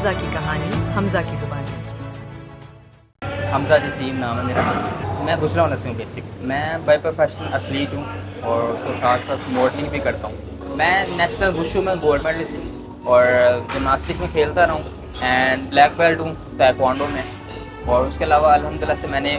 हमज़ा की कहानी हमज़ा की ज़ुबानी। हमज़ा जसीम नाम है मेरा। मैं गुजरावाला से हूँ बेसिक। मैं बाय प्रोफेशन एथलीट हूँ और उसके साथ साथ मॉडलिंग भी करता हूँ। मैं नेशनल वुशु में गोल्ड मेडलिस्ट हूँ और जिमनास्टिक में खेलता रहा हूँ एंड ब्लैक बेल्ट हूँ ताइक्वांडो में। और उसके अलावा अल्हम्दुलिल्लाह से मैंने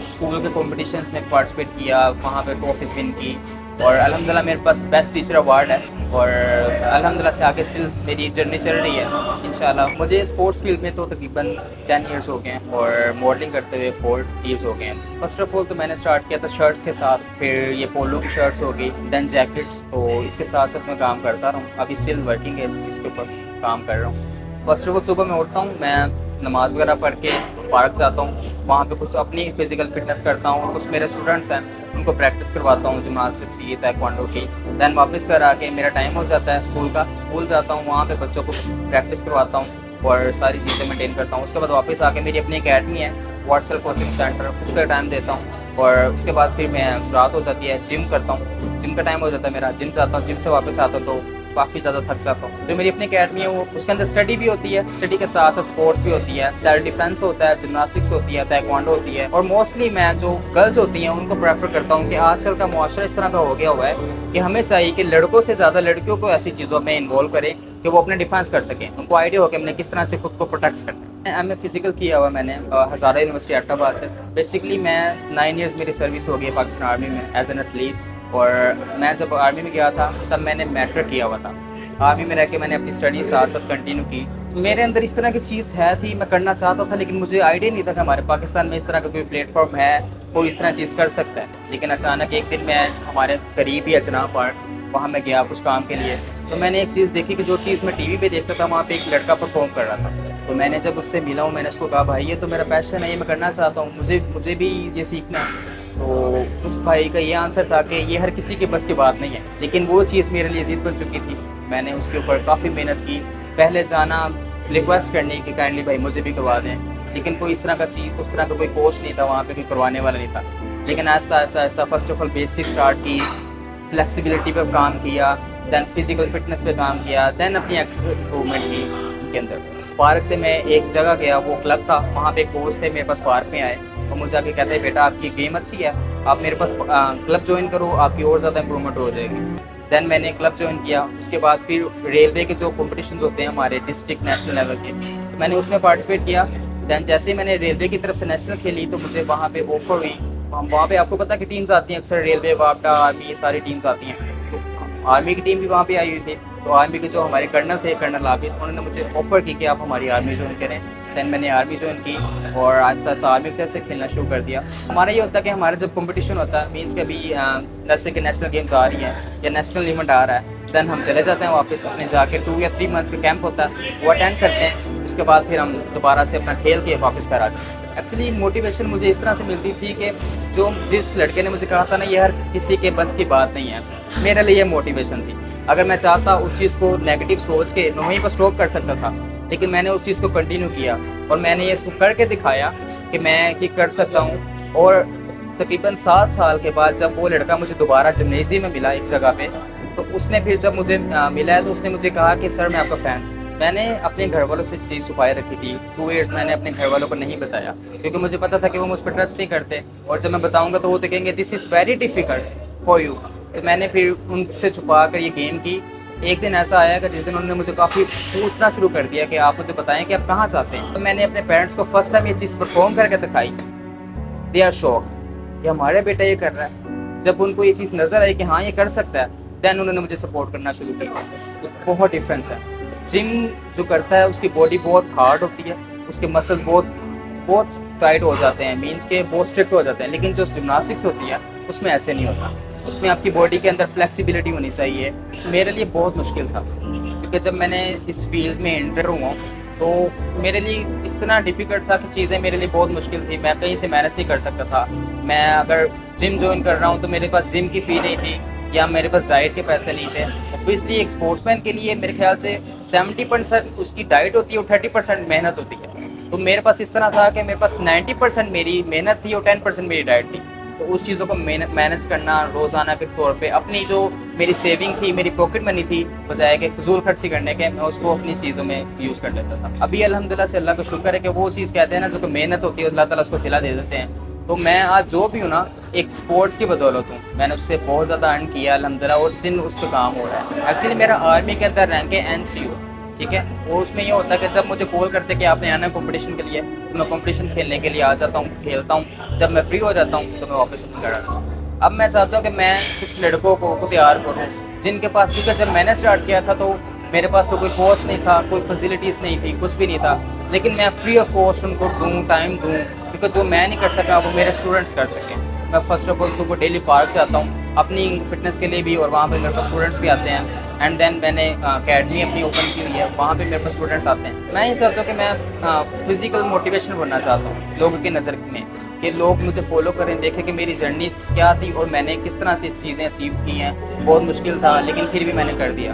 स्कूल के कॉम्पिटिशंस में पार्टिसिपेट किया, वहाँ पे ट्रॉफीज़ विन की और अल्हम्दुलिल्लाह मेरे पास बेस्ट टीचर अवार्ड है। और अल्हम्दुलिल्लाह से आगे स्टिल मेरी जर्नी चल रही है इंशाल्लाह। मुझे स्पोर्ट्स फील्ड में तो तकरीबन 10 इयर्स हो गए हैं और मॉडलिंग करते हुए 4 इयर्स हो गए हैं। फर्स्ट ऑफ ऑल तो मैंने स्टार्ट किया था शर्ट्स के साथ, फिर ये पोलो की शर्ट्स हो गई, देन जैकेट्स। तो इसके साथ साथ मैं काम करता रहा हूँ, अभी स्टिल वर्किंग है इसके ऊपर काम कर रहा हूँ। फर्स्ट ऑफ ऑल सुबह मैं उठता हूँ, मैं नमाज़ वगैरह पढ़ के पार्क जाता हूँ, वहाँ पे कुछ अपनी फिज़िकल फिटनेस करता हूँ। कुछ मेरे स्टूडेंट्स हैं उनको प्रैक्टिस करवाता हूँ जिमनास्टिक्स की, ताइक्वांडो की। दैन वापस घर आके मेरा टाइम हो जाता है स्कूल का, स्कूल जाता हूँ, वहाँ पे बच्चों को प्रैक्टिस करवाता हूँ और सारी चीज़ें मेंटेन करता हूँ। उसके बाद वापस आके मेरी अपनी अकेडमी है वाटसल कोचिंग सेंटर, उस पर टाइम देता हूँ। और उसके बाद फिर मैं रात हो जाती है, जिम करता हूँ, जिम का टाइम हो जाता है मेरा, जिम जाता हूँ, जिम से वापस आता हूँ तो काफ़ी ज़्यादा थक जाता हूँ। जो मेरी अपनी अकेडमी है वो उसके अंदर स्टडी भी होती है, स्टडी के साथ साथ स्पोर्ट्स भी होती है, सेल्फ डिफेंस होता है, जिमनास्टिक्स होती है, ताइक्वांडो होती है। और मोस्टली मैं जो गर्ल्स होती हैं उनको प्रेफर करता हूँ कि आजकल का मुआशरा इस तरह का हो गया हुआ है कि हमें चाहिए कि लड़कों से ज़्यादा लड़कियों को ऐसी चीज़ों में इन्वॉल्व करें कि वो अपने डिफेंस कर सकें, उनको आइडिया हो कि हमने किस तरह से खुद को प्रोटेक्ट करना है। एमए फिजिकल किया हुआ मैंने हज़ारा यूनिवर्सिटी एबटाबाद से। बेसिकली मैं 9 इयर्स मेरी सर्विस हो गई पाकिस्तान आर्मी में एज एन एथलीट। और मैं जब आर्मी में गया था तब मैंने मैट्रिक किया हुआ था। आर्मी में रह के मैंने अपनी स्टडी साथ साथ कंटिन्यू की। मेरे अंदर इस तरह की चीज़ है थी, मैं करना चाहता था, लेकिन मुझे आइडिया नहीं था कि हमारे पाकिस्तान में इस तरह का कोई प्लेटफॉर्म है, कोई इस तरह चीज़ कर सकता है। लेकिन अचानक एक दिन मैं हमारे करीब ही अजना पर वहाँ मैं गया कुछ काम के लिए, तो मैंने एक चीज़ देखी कि जो चीज़ मैं टीवी पे देखता था वहाँ पे एक लड़का परफॉर्म कर रहा था। तो मैंने जब उससे मिला हूँ, मैंने उसको कहा भाई ये तो मेरा पैशन है, ये मैं करना चाहता हूँ, मुझे भी ये सीखना है। तो उस भाई का ये आंसर था कि ये हर किसी के बस की बात नहीं है, लेकिन वो चीज़ मेरे लिए ज़िद बन चुकी थी। मैंने उसके ऊपर काफ़ी मेहनत की, पहले जाना रिक्वेस्ट करने की काइंडली भाई मुझे भी करवा दें, लेकिन कोई इस तरह का चीज़, उस तरह का कोई कोच नहीं था वहाँ पे, कोई करवाने वाला नहीं था। लेकिन आहिस्ता first of all basic start की, फ्लेक्सिबिलिटी पर काम किया, दैन फिजिकल फिटनेस पे काम किया, दैन अपनी एक्सरसाइज इम्प्रूवमेंट की उनके अंदर। पार्क से मैं एक जगह गया, वो क्लब था, वहाँ पे कोच थे मेरे पास पार्क में आए और मुझे आके कहते हैं बेटा आपकी गेम अच्छी है, आप मेरे पास क्लब ज्वाइन करो, आपकी और ज़्यादा इंप्रूवमेंट हो जाएगी। दैन मैंने क्लब ज्वाइन किया। उसके बाद फिर रेलवे के जो कॉम्पिटिशन्स होते हैं हमारे डिस्ट्रिक्ट नेशनल लेवल के, तो मैंने उसमें पार्टिसिपेट किया। दैन जैसे ही मैंने रेलवे की तरफ से नेशनल खेली तो मुझे वहाँ पे ऑफर हुई। वहाँ पे आपको पता है कि टीम्स आती हैं अक्सर, रेलवे, वापडा, आर्मी, ये सारी टीम्स आती हैं। तो आर्मी की टीम भी वहाँ पे आई हुई थी। तो आर्मी के जो हमारे कर्नल थे, कर्नल आबिद, उन्होंने मुझे ऑफ़र की कि आप हमारी आर्मी ज्वाइन करें। दैन मैंने आर्मी ज्वाइन की और आहिस्ता आहिस्ता आर्मी की तरफ से खेलना शुरू कर दिया। हमारा ये होता है कि हमारा जब कंपटीशन होता है, मीन्स के अभी जैसे कि नेशनल गेम्स आ रही हैं या नेशनल इवेंट आ रहा है, दैन हम चले जाते हैं वापस अपने जाके 2 या 3 मंथ्स का कैंप होता है, वो अटेंड करते हैं। उसके बाद फिर हम दोबारा से अपना खेल के वापस घर आते हैं। एक्चुअली मोटिवेशन मुझे इस तरह से मिलती थी कि जिस लड़के ने मुझे कहा था ना ये हर किसी के बस की बात नहीं है, मेरे लिए मोटिवेशन थी। अगर मैं चाहता उस चीज़ को नेगेटिव सोच के मैं वहीं पर स्टॉप कर सकता था, लेकिन मैंने उस चीज़ को कंटिन्यू किया और मैंने ये इसको करके दिखाया कि मैं ये कर सकता हूँ। और तकरीबन 7 साल के बाद जब वो लड़का मुझे दोबारा जिम्नेजियम में मिला एक जगह पे, तो उसने फिर जब मुझे मिला है तो उसने मुझे कहा कि सर मैं आपका फ़ैन। मैंने अपने घर वालों से चीज़ छुपाए रखी थी 2 इयर्स, मैंने अपने घर वालों को नहीं बताया क्योंकि मुझे पता था कि वो मुझ पर ट्रस्ट नहीं करते और जब मैं बताऊँगा तो वो तो कहेंगे this is very difficult for you. तो मैंने फिर उनसे छुपा कर ये गेम की। एक दिन ऐसा आया कि जिस दिन उन्होंने मुझे काफ़ी पूछना शुरू कर दिया कि आप मुझे बताएं कि आप कहाँ चाहते हैं। तो मैंने अपने पेरेंट्स को फर्स्ट टाइम ये चीज़ परफॉर्म करके दिखाई। दे आर शॉक कि हमारे बेटा ये कर रहा है। जब उनको ये चीज़ नज़र आई कि हाँ ये कर सकता है, दैन उन्होंने मुझे सपोर्ट करना शुरू किया। तो बहुत डिफरेंस है। जिम जो करता है उसकी बॉडी बहुत हार्ड होती है, उसके मसल्स बहुत टाइट हो जाते हैं, मीन्स के बहुत स्ट्रिक्ट हो जाते हैं। लेकिन जो जिमनास्टिक्स होती है उसमें ऐसे नहीं होता, उसमें आपकी बॉडी के अंदर फ्लेक्सिबिलिटी होनी चाहिए। मेरे लिए बहुत मुश्किल था क्योंकि जब मैंने इस फील्ड में एंटर हुआ तो मेरे लिए इतना डिफ़िकल्ट था कि चीज़ें मेरे लिए बहुत मुश्किल थी, मैं कहीं से मैनेज नहीं कर सकता था। मैं अगर जिम ज्वाइन कर रहा हूँ तो मेरे पास जिम की फ़ी नहीं थी या मेरे पास डाइट के पैसे नहीं थे। ऑब्वियसली एक स्पोर्ट्समैन के लिए मेरे ख्याल से 70% उसकी डाइट होती है और 30% मेहनत होती है। तो मेरे पास इस तरह था कि मेरे पास 90% मेरी मेहनत थी और 10% मेरी डाइट थी। तो उस चीज़ों को मैनेज करना रोज़ाना के तौर पे, अपनी जो मेरी सेविंग थी, मेरी पॉकेट मनी थी, बजाय कि फजूल खर्ची करने के, मैं उसको अपनी चीज़ों में यूज़ कर लेता था। अभी अल्हम्दुलिल्लाह से अल्लाह का शुक्र है कि वो चीज़ कहते हैं ना, जो कि मेहनत होती है अल्लाह ताला उसको सिला दे देते हैं। तो मैं आज जो भी हूँ ना, एक स्पोर्ट्स की बदौलत हूँ। मैंने उससे बहुत ज़्यादा अर्न किया अल्हम्दुलिल्लाह, और स्टिल उस पर काम हो रहा है। एक्चुअली मेरा आर्मी के अंदर रैंक है NCO, ठीक है। और उसमें ये होता है कि जब मुझे कॉल करते कि आपने आना है कंपटीशन के लिए, तो मैं कंपटीशन खेलने के लिए आ जाता हूँ, खेलता हूँ। जब मैं फ्री हो जाता हूँ तो मैं वापस अपने घर आता हूँ। अब मैं चाहता हूँ कि मैं कुछ लड़कों को कुछ यार करूँ जिनके पास, क्योंकि जब मैंने स्टार्ट किया था तो मेरे पास तो कोई कोच नहीं था, कोई फैसिलिटीज़ नहीं थी, कुछ भी नहीं था, लेकिन मैं फ्री ऑफ कॉस्ट उनको दूँ, टाइम दूँ, क्योंकि जो मैं नहीं कर सका वो मेरे स्टूडेंट्स कर सकें। मैं फर्स्ट ऑफ ऑल सुबह डेली पार्क जाता हूँ अपनी फिटनेस के लिए भी, और वहाँ पे मेरे पास स्टूडेंट्स भी आते हैं। एंड देन मैंने अकेडमी अपनी ओपन की हुई है, वहाँ पे मेरे पास स्टूडेंट्स आते हैं। मैं ये चाहता हूँ कि मैं फिज़िकल मोटिवेशन बनना चाहता हूँ लोगों की नज़र में, कि लोग मुझे फॉलो करें, देखें कि मेरी जर्नी क्या थी और मैंने किस तरह से चीज़ें अचीव की हैं। बहुत मुश्किल था लेकिन फिर भी मैंने कर दिया।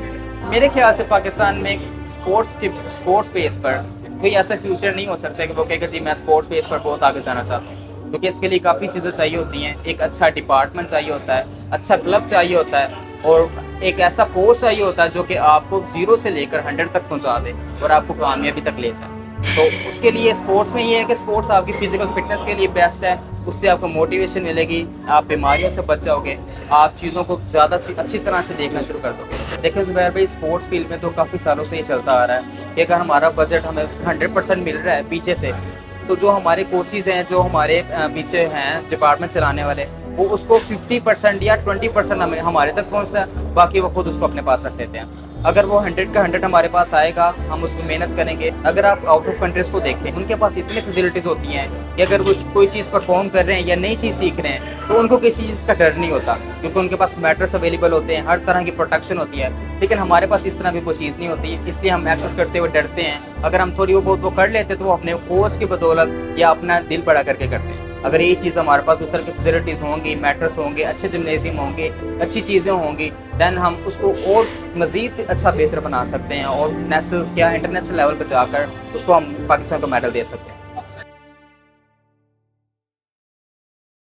मेरे ख्याल से पाकिस्तान में स्पोर्ट्स बेस पर कोई ऐसा फ्यूचर नहीं हो सकता कि वो कहेगा जी मैं स्पोर्ट्स बेस पर बहुत आगे जाना चाहता हूँ, क्योंकि इसके लिए काफ़ी चीज़ें चाहिए होती हैं। एक अच्छा डिपार्टमेंट चाहिए होता है, अच्छा क्लब चाहिए होता है, और एक ऐसा कोच चाहिए होता है जो कि आपको 0 से लेकर 100 तक पहुंचा दे और आपको कामयाबी तक ले जाए। तो उसके लिए स्पोर्ट्स में ये है कि स्पोर्ट्स आपकी फ़िज़िकल फिटनेस के लिए बेस्ट है, उससे आपको मोटिवेशन मिलेगी, आप बीमारियों से बच जाओगे, आप चीज़ों को ज़्यादा अच्छी तरह से देखना शुरू कर दोगे। देखिए ज़ुबैर भाई, स्पोर्ट्स फील्ड में तो काफ़ी सालों से ये चलता आ रहा है कि अगर हमारा बजट हमें 100% मिल रहा है पीछे से, तो जो हमारे कोचेज़ हैं, जो हमारे पीछे हैं डिपार्टमेंट चलाने वाले, वो उसको 50% या 20% हमें हमारे तक पहुंचता है, बाकी वो खुद उसको अपने पास रख लेते हैं। अगर वो 100 का 100 हमारे पास आएगा, हम उसमें मेहनत करेंगे। अगर आप आउट ऑफ कंट्रीज़ को देखें, उनके पास इतनी फैसिलिटीज़ होती हैं कि अगर वो कोई चीज़ परफॉर्म कर रहे हैं या नई चीज़ सीख रहे हैं, तो उनको किसी चीज़ का डर नहीं होता, क्योंकि उनके पास मैटर्स अवेलेबल होते हैं, हर तरह की प्रोटेक्शन होती है। लेकिन हमारे पास इस तरह की कोई चीज़ नहीं होती है, इसलिए हम एक्सेस करते हुए डरते हैं। अगर हम थोड़ी बहुत वो कर लेते तो वो अपने कोच की बदौलत या अपना दिल बड़ा करके करते हैं। अगर ये चीज़ हमारे पास उस तरह की फैसिलिटीज़ होंगी, मैटर्स होंगे, अच्छे जिम्नेजियम होंगे, अच्छी चीज़ें होंगी, दैन हम उसको और मज़ीद अच्छा बेहतर बना सकते हैं, और नेशनल क्या इंटरनेशनल लेवल पर जाकर उसको हम पाकिस्तान को मेडल दे सकते हैं।